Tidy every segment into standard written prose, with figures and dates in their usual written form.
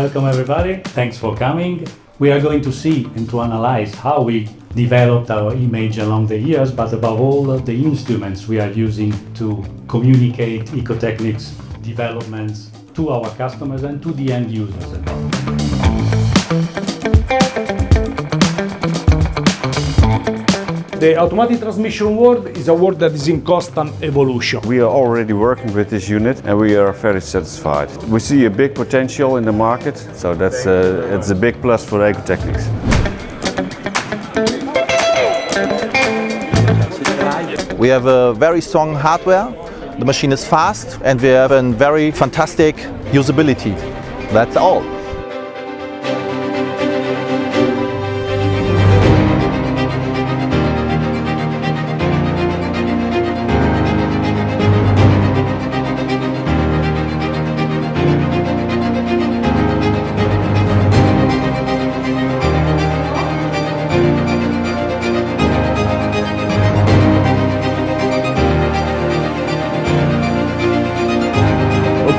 welcome everybody. Thanks for coming. We are going to see and to analyze how we developed our image along the years, but above all, the instruments we are using to communicate Ecotechnics developments to our customers and to the end users. The automatic transmission world is a world that is in constant evolution. We are already working with this unit and we are very satisfied. We see a big potential in the market, so it's a big plus for Ecotechnics. We have a very strong hardware, the machine is fast, and we have a very fantastic usability. That's all.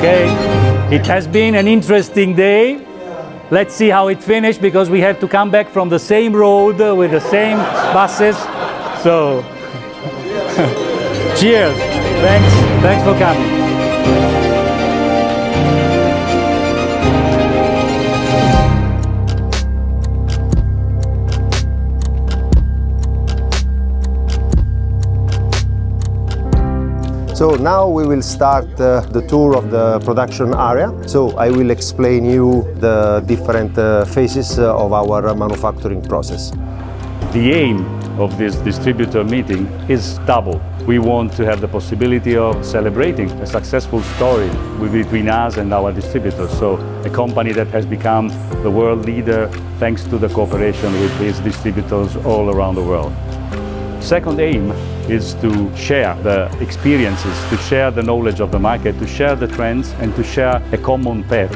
Okay, it has been an interesting day. Let's see how it finished, because we have to come back from the same road with the same buses. So, cheers. Thanks for coming. So now we will start the tour of the production area. So I will explain you the different phases of our manufacturing process. The aim of this distributor meeting is double. We want to have the possibility of celebrating a successful story between us and our distributors. So a company that has become the world leader thanks to the cooperation with its distributors all around the world. Second aim is to share the experiences, to share the knowledge of the market, to share the trends and to share a common path.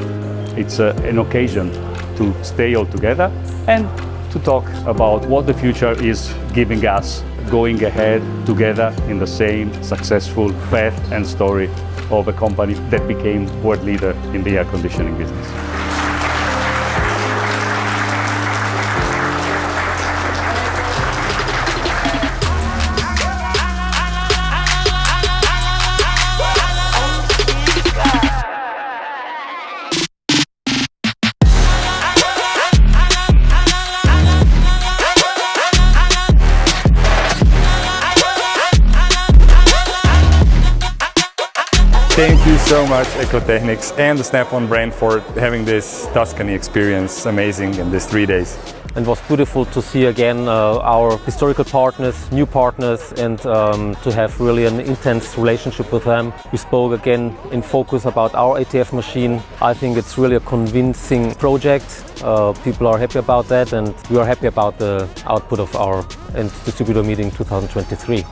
It's an occasion to stay all together and to talk about what the future is giving us, going ahead together in the same successful path and story of a company that became world leader in the air conditioning business. Thank you so much, Ecotechnics and the Snap-on brand, for having this Tuscany experience amazing in these 3 days. It was beautiful to see again our historical partners, new partners, and to have really an intense relationship with them. We spoke again in focus about our ATF machine. I think it's really a convincing project. People are happy about that, and we are happy about the output of our distributor meeting 2023.